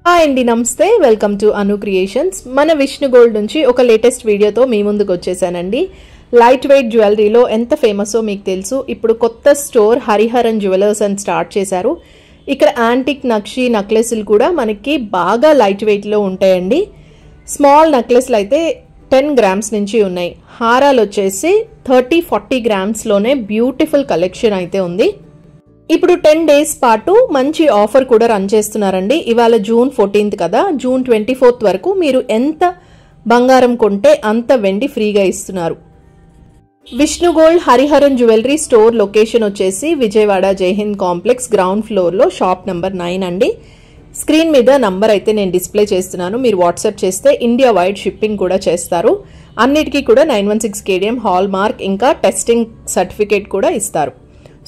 Hi అండి, నమస్తే. Welcome to Anu creations. మన విష్ణు గోల్డ్ నుంచి ఒక లేటెస్ట్ వీడియోతో మీ ముందుకు వచ్చేసానండి. లైట్ వెయిట్ జ్యువెలరీలో ఎంత ఫేమసో మీకు తెలుసు. ఇప్పుడు కొత్త స్టోర్ హరిహరన్ జ్యువెలర్స్ అని స్టార్ట్ చేశారు. ఇక్కడ యాంటిక్ నక్షి నెక్లెస్లు కూడా మనకి బాగా లైట్ వెయిట్లో ఉంటాయండి. స్మాల్ నెక్లెస్లు అయితే 10 గ్రామ్స్ నుంచి ఉన్నాయి. హారాలు వచ్చేసి 30-40 గ్రామ్స్లోనే బ్యూటిఫుల్ కలెక్షన్ అయితే ఉంది. ఇప్పుడు 10 డేస్ పాటు మంచి ఆఫర్ కూడా రన్ చేస్తున్నారండి. ఇవాళ జూన్ 14th కదా, జూన్ 24th వరకు మీరు ఎంత బంగారం కొంటే అంత వెండి ఫ్రీగా ఇస్తున్నారు. Vishnu gold Hariharan jewellery store location వచ్చేసి విజయవాడ జైహింద్ కాంప్లెక్స్ గ్రౌండ్ ఫ్లోర్లో షాప్ నెంబర్ 9 అండి. స్క్రీన్ మీద నంబర్ అయితే నేను డిస్ప్లే చేస్తున్నాను. మీరు వాట్సాప్ చేస్తే ఇండియా వైడ్ షిప్పింగ్ కూడా చేస్తారు. అన్నిటికీ కూడా 916 KDM హాల్ మార్క్ ఇంకా టెస్టింగ్ సర్టిఫికేట్ కూడా ఇస్తారు.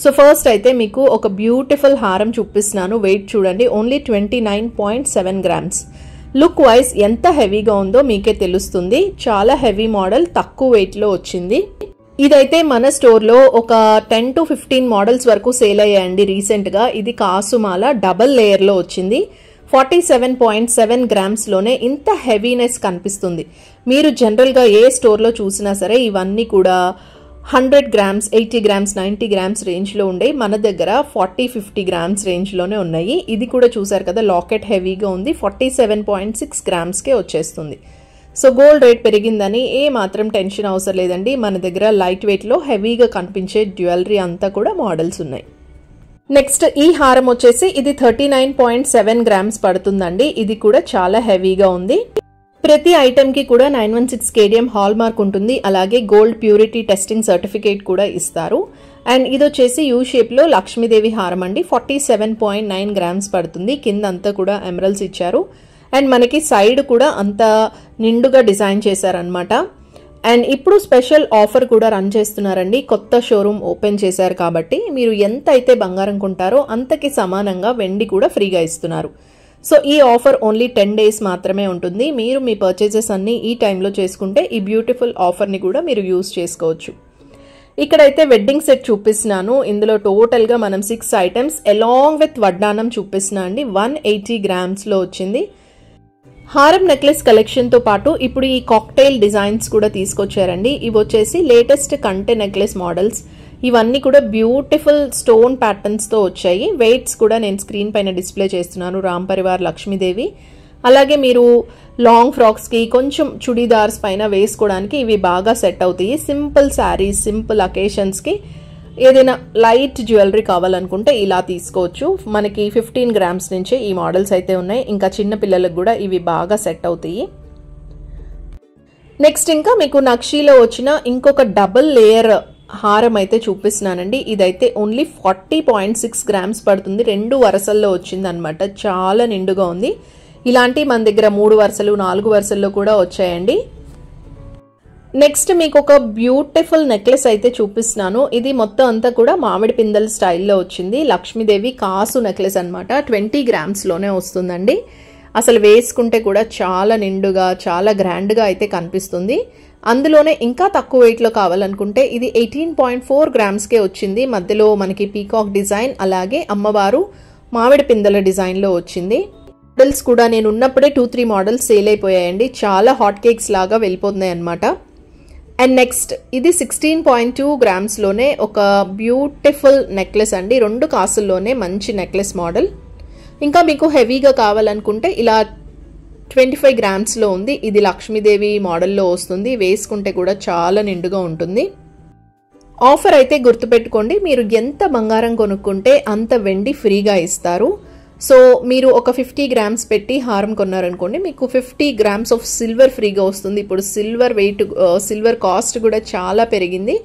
సో ఫస్ట్ అయితే మీకు ఒక బ్యూటిఫుల్ హారం చూపిస్తున్నాను. వెయిట్ చూడండి, ఓన్లీ 29.7 గ్రామ్స్. లుక్ వైజ్ ఎంత హెవీగా ఉందో మీకే తెలుస్తుంది. చాలా హెవీ మోడల్, తక్కువ వెయిట్లో వచ్చింది. ఇదైతే మన స్టోర్లో ఒక 10 to 15 మోడల్స్ వరకు సేల్ అయ్యాయండి రీసెంట్గా. ఇది కాసుమాల డబల్ లేయర్లో వచ్చింది. 47.7 గ్రామ్స్లోనే ఇంత హెవీనెస్ కనిపిస్తుంది. మీరు జనరల్గా ఏ స్టోర్లో చూసినా సరే ఇవన్నీ కూడా 100 గ్రామ్స్, 80 గ్రామ్స్, 90 గ్రామ్స్ రేంజ్లో ఉండే, మన దగ్గర 40-50 గ్రామ్స్ రేంజ్లోనే ఉన్నాయి. ఇది కూడా చూసారు కదా, లాకెట్ హెవీగా ఉంది. 47.6 గ్రామ్స్కే వచ్చేస్తుంది. సో గోల్డ్ రేట్ పెరిగిందని ఏ మాత్రం టెన్షన్ అవసరం లేదండి. మన దగ్గర లైట్ వెయిట్లో హెవీగా కనిపించే జ్యువెలరీ అంతా కూడా మోడల్స్ ఉన్నాయి. నెక్స్ట్ ఈ హారం వచ్చేసి ఇది 39.7 గ్రామ్స్ పడుతుందండి. ఇది కూడా చాలా హెవీగా ఉంది. ప్రతి ఐటెంకి కూడా 916 KDM హాల్ మార్క్ ఉంటుంది. అలాగే గోల్డ్ ప్యూరిటీ టెస్టింగ్ సర్టిఫికేట్ కూడా ఇస్తారు. అండ్ ఇది వచ్చేసి యూ షేప్లో లక్ష్మీదేవి హారం అండి. 47.9 గ్రామ్స్ పడుతుంది. కింద అంతా కూడా ఎమరల్స్ ఇచ్చారు. అండ్ మనకి సైడ్ కూడా అంత నిండుగా డిజైన్ చేశారనమాట. అండ్ ఇప్పుడు స్పెషల్ ఆఫర్ కూడా రన్ చేస్తున్నారండి. కొత్త షోరూమ్ ఓపెన్ చేశారు కాబట్టి మీరు ఎంత అయితే బంగారం కొంటారో అంతకి సమానంగా వెండి కూడా ఫ్రీగా ఇస్తున్నారు. సో ఈ ఆఫర్ ఓన్లీ 10 డేస్ మాత్రమే ఉంటుంది. మీరు మీ పర్చేజెస్ అన్ని ఈ టైంలో చేసుకుంటే ఈ బ్యూటిఫుల్ ఆఫర్ని కూడా మీరు యూజ్ చేసుకోవచ్చు. ఇక్కడైతే వెడ్డింగ్ సెట్ చూపిస్తున్నాను. ఇందులో టోటల్గా మనం 6 ఐటమ్స్ అలాంగ్ విత్ వడ్డానం చూపిస్తున్నా అండి. 180 గ్రామ్స్లో వచ్చింది. హారం నెక్లెస్ కలెక్షన్తో పాటు ఇప్పుడు ఈ కాక్టైల్ డిజైన్స్ కూడా తీసుకొచ్చారండి. ఇవి వచ్చేసి లేటెస్ట్ కంటె నెక్లెస్ మోడల్స్. ఇవన్నీ కూడా బ్యూటిఫుల్ స్టోన్ ప్యాటర్న్స్తో వచ్చాయి. వెయిట్స్ కూడా నేను స్క్రీన్ పైన డిస్ప్లే చేస్తున్నాను. రామ్ పరివార్ లక్ష్మీదేవి. అలాగే మీరు లాంగ్ ఫ్రాక్స్కి, కొంచెం చుడీదార్స్ పైన వేసుకోవడానికి ఇవి బాగా సెట్ అవుతాయి. సింపుల్ శారీస్, సింపుల్ అకేషన్స్కి ఏదైనా లైట్ జ్యువెలరీ కావాలనుకుంటే ఇలా తీసుకోవచ్చు. మనకి 15 గ్రామ్స్ నుంచే ఈ మోడల్స్ అయితే ఉన్నాయి. ఇంకా చిన్న పిల్లలకు కూడా ఇవి బాగా సెట్ అవుతాయి. నెక్స్ట్ ఇంకా మీకు నక్షీలో వచ్చిన ఇంకొక డబుల్ లేయర్ హారం అయితే చూపిస్తున్నానండి. ఇదైతే ఓన్లీ 40.6 గ్రామ్స్ పడుతుంది. 2 వరుసల్లో వచ్చింది అనమాట. చాలా నిండుగా ఉంది. ఇలాంటి మన దగ్గర 3 వరుసలు, 4 వరుసల్లో కూడా వచ్చాయండి. నెక్స్ట్ మీకు ఒక బ్యూటిఫుల్ నెక్లెస్ అయితే చూపిస్తున్నాను. ఇది మొత్తం అంతా కూడా మామిడి పిందెల స్టైల్లో వచ్చింది. లక్ష్మీదేవి కాసు నెక్లెస్ అనమాట. 20 గ్రామ్స్లోనే వస్తుందండి. అసలు వేసుకుంటే కూడా చాలా నిండుగా, చాలా గ్రాండ్గా అయితే కనిపిస్తుంది. అందులోనే ఇంకా తక్కువ వెయిట్లో కావాలనుకుంటే ఇది 18.4 గ్రామ్స్కే వచ్చింది. మధ్యలో మనకి పీకాక్ డిజైన్, అలాగే అమ్మవారు మామిడి పిందెల డిజైన్లో వచ్చింది. మోడల్స్ కూడా నేను ఉన్నప్పుడే 2-3 మోడల్స్ సేల్ అయిపోయాయండి. చాలా హాట్ కేక్స్ లాగా వెళ్ళిపోతున్నాయి అనమాట. అండ్ నెక్స్ట్ ఇది 16.2 గ్రామ్స్లోనే ఒక బ్యూటిఫుల్ నెక్లెస్ అండి. 2 కాసుల్లోనే మంచి నెక్లెస్ మోడల్. ఇంకా మీకు హెవీగా కావాలనుకుంటే ఇలా 25 గ్రామ్స్లో ఉంది. ఇది లక్ష్మీదేవి మోడల్లో వస్తుంది. వేసుకుంటే కూడా చాలా నిండుగా ఉంటుంది. ఆఫర్ అయితే గుర్తుపెట్టుకోండి, మీరు ఎంత బంగారం కొనుక్కుంటే అంత వెండి ఫ్రీగా ఇస్తారు. సో మీరు ఒక 50 గ్రామ్స్ పెట్టి హారం కొన్నారనుకోండి, మీకు 50 గ్రామ్స్ ఆఫ్ సిల్వర్ ఫ్రీగా వస్తుంది. ఇప్పుడు సిల్వర్ కాస్ట్ కూడా చాలా పెరిగింది.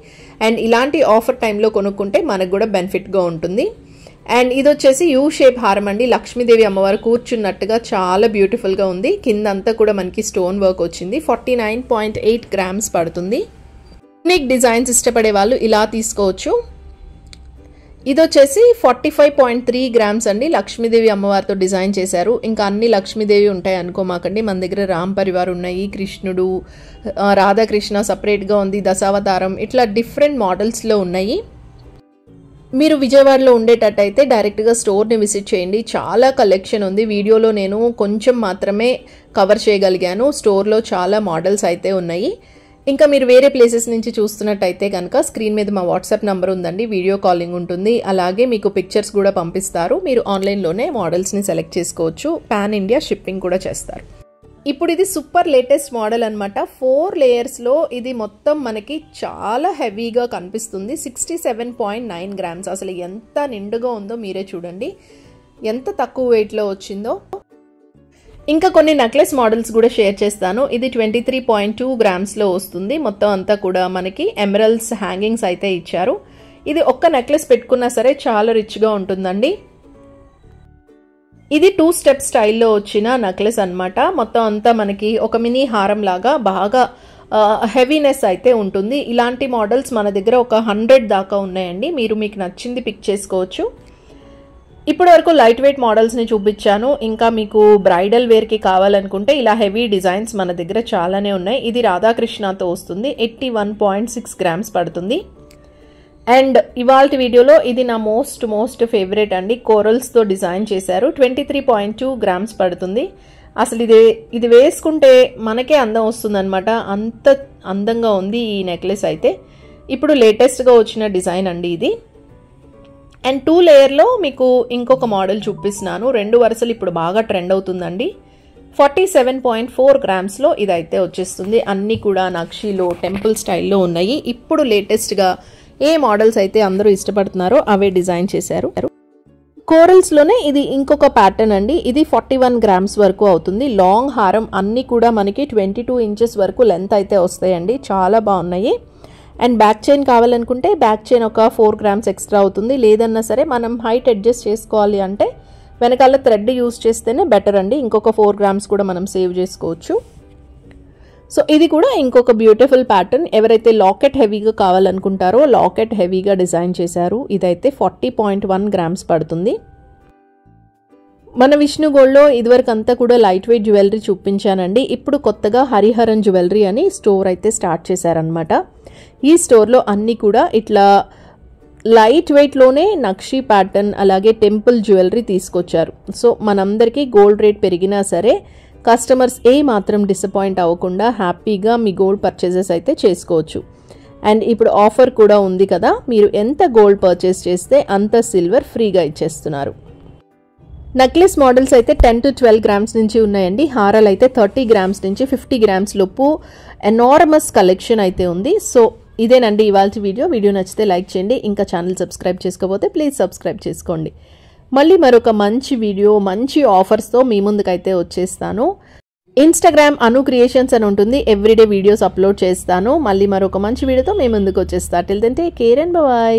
అండ్ ఇలాంటి ఆఫర్ టైంలో కొనుక్కుంటే మనకు కూడా బెనిఫిట్గా ఉంటుంది. అండ్ ఇది వచ్చేసి యూ షేప్ హారం అండి. లక్ష్మీదేవి అమ్మవారు కూర్చున్నట్టుగా చాలా బ్యూటిఫుల్గా ఉంది. కింద అంతా కూడా మనకి స్టోన్ వర్క్ వచ్చింది. 49.8 గ్రామ్స్ పడుతుంది. యూనిక్ డిజైన్స్ ఇష్టపడే వాళ్ళు ఇలా తీసుకోవచ్చు. ఇది వచ్చేసి 45.3 గ్రామ్స్ అండి. లక్ష్మీదేవి అమ్మవారితో డిజైన్ చేశారు. ఇంకా అన్ని లక్ష్మీదేవి ఉంటాయి అనుకోమాకండి. మన దగ్గర రామ్ పరివార్ ఉన్నాయి, కృష్ణుడు, రాధాకృష్ణ సపరేట్గా ఉంది, దశావతారం, ఇట్లా డిఫరెంట్ మోడల్స్లో ఉన్నాయి. మీరు విజయవాడలో ఉండేటట్టయితే డైరెక్ట్గా స్టోర్ని విజిట్ చేయండి. చాలా కలెక్షన్ ఉంది. వీడియోలో నేను కొంచెం మాత్రమే కవర్ చేయగలిగాను. స్టోర్లో చాలా మోడల్స్ అయితే ఉన్నాయి. ఇంకా మీరు వేరే ప్లేసెస్ నుంచి చూస్తున్నట్టయితే కనుక స్క్రీన్ మీద మా వాట్సాప్ నెంబర్ ఉందండి. వీడియో కాలింగ్ ఉంటుంది. అలాగే మీకు పిక్చర్స్ కూడా పంపిస్తారు. మీరు ఆన్లైన్లోనే మోడల్స్ని సెలెక్ట్ చేసుకోవచ్చు. పాన్ ఇండియా షిప్పింగ్ కూడా చేస్తారు. ఇప్పుడు ఇది సూపర్ లేటెస్ట్ మోడల్ అనమాట. 4 లేయర్స్లో ఇది మొత్తం మనకి చాలా హెవీగా కనిపిస్తుంది. 67.9 గ్రామ్స్. అసలు ఎంత నిండుగా ఉందో మీరే చూడండి, ఎంత తక్కువ వెయిట్లో వచ్చిందో. ఇంకా కొన్ని నెక్లెస్ మోడల్స్ కూడా షేర్ చేస్తాను. ఇది 23.2 గ్రామ్స్లో వస్తుంది. మొత్తం అంతా కూడా మనకి ఎమరల్డ్స్ హ్యాంగింగ్స్ అయితే ఇచ్చారు. ఇది ఒక్క నెక్లెస్ పెట్టుకున్నా సరే చాలా రిచ్గా ఉంటుందండి. ఇది 2 స్టెప్ స్టైల్లో వచ్చిన నెక్లెస్ అనమాట. మొత్తం అంతా మనకి ఒక మినీ హారం లాగా బాగా హెవీనెస్ అయితే ఉంటుంది. ఇలాంటి మోడల్స్ మన దగ్గర ఒక 100 దాకా ఉన్నాయండి. మీరు మీకు నచ్చింది పిక్ చేసుకోవచ్చు. ఇప్పటి వరకు లైట్ వెయిట్ మోడల్స్ని చూపించాను. ఇంకా మీకు బ్రైడల్ వేర్కి కావాలనుకుంటే ఇలా హెవీ డిజైన్స్ మన దగ్గర చాలానే ఉన్నాయి. ఇది రాధాకృష్ణతో వస్తుంది. 81.6 గ్రామ్స్ పడుతుంది. అండ్ ఇవాళ వీడియోలో ఇది నా మోస్ట్ ఫేవరెట్ అండి. కోరల్స్తో డిజైన్ చేశారు. 23.2 గ్రామ్స్ పడుతుంది. అసలు ఇది వేసుకుంటే మనకే అందం వస్తుంది అనమాట. అంత అందంగా ఉంది ఈ నెక్లెస్ అయితే. ఇప్పుడు లేటెస్ట్గా వచ్చిన డిజైన్ అండి ఇది. అండ్ 2 లేయర్లో మీకు ఇంకొక మోడల్ చూపిస్తున్నాను. 2 వరుసలు ఇప్పుడు బాగా ట్రెండ్ అవుతుందండి. 47.4 గ్రామ్స్లో ఇదైతే వచ్చేస్తుంది. అన్నీ కూడా నక్షీలో టెంపుల్ స్టైల్లో ఉన్నాయి. ఇప్పుడు లేటెస్ట్గా ఏ మోడల్స్ అయితే అందరూ ఇష్టపడుతున్నారో అవే డిజైన్ చేశారు. కోరల్స్లోనే ఇది ఇంకొక ప్యాటర్న్ అండి. ఇది 41 గ్రామ్స్ వరకు అవుతుంది. లాంగ్ హారం అన్నీ కూడా మనకి 22 ఇంచెస్ వరకు లెంత్ అయితే వస్తాయండి. చాలా బాగున్నాయి. అండ్ బ్యాక్ చైన్ కావాలనుకుంటే బ్యాక్ చైన్ ఒక 4 గ్రామ్స్ ఎక్స్ట్రా అవుతుంది. లేదన్నా సరే మనం హైట్ అడ్జస్ట్ చేసుకోవాలి అంటే వెనకాల థ్రెడ్ యూజ్ చేస్తేనే బెటర్ అండి. ఇంకొక 4 గ్రామ్స్ కూడా మనం సేవ్ చేసుకోవచ్చు. సో ఇది కూడా ఇంకొక బ్యూటిఫుల్ ప్యాటర్న్. ఎవరైతే లాకెట్ హెవీగా కావాలనుకుంటారో లాకెట్ హెవీగా డిజైన్ చేశారు. ఇదైతే 40.1 గ్రామ్స్ పడుతుంది. మన విష్ణు గోల్డ్లో ఇదివరకు అంతా కూడా లైట్ వెయిట్ జ్యువెలరీ చూపించానండి. ఇప్పుడు కొత్తగా హరిహరన్ జ్యువెలరీ అని స్టోర్ అయితే స్టార్ట్ చేశారనమాట. ఈ స్టోర్లో అన్నీ కూడా ఇట్లా లైట్ వెయిట్లోనే నక్షీ ప్యాటర్న్ అలాగే టెంపుల్ జ్యువెలరీ తీసుకొచ్చారు. సో మనందరికీ గోల్డ్ రేట్ పెరిగినా సరే కస్టమర్స్ ఏ మాత్రం డిసప్పాయింట్ అవ్వకుండా హ్యాపీగా మీ గోల్డ్ పర్చేజెస్ అయితే చేసుకోవచ్చు. అండ్ ఇప్పుడు ఆఫర్ కూడా ఉంది కదా, మీరు ఎంత గోల్డ్ పర్చేస్ చేస్తే అంత సిల్వర్ ఫ్రీగా ఇచ్చేస్తున్నారు. నెక్లెస్ మోడల్స్ అయితే 10 to 12 గ్రామ్స్ నుంచి ఉన్నాయండి. హారాలు అయితే 30 గ్రామ్స్ నుంచి 50 గ్రామ్స్ లోపు ఎనార్మస్ కలెక్షన్ అయితే ఉంది. సో ఇదేనండి ఇవాళ వీడియో నచ్చితే లైక్ చేయండి. ఇంకా ఛానల్ సబ్స్క్రైబ్ చేసుకోకపోతే ప్లీజ్ సబ్స్క్రైబ్ చేసుకోండి. మళ్ళీ మరొక మంచి వీడియో మంచి ఆఫర్స్తో మీ ముందుకైతే వచ్చేస్తాను. ఇన్స్టాగ్రామ్ అను క్రియేషన్స్ అని ఉంటుంది. ఎవ్రీడే వీడియోస్ అప్లోడ్ చేస్తాను. మళ్ళీ మరొక మంచి వీడియోతో మీ ముందుకు వచ్చేస్తా. Till then take care and by.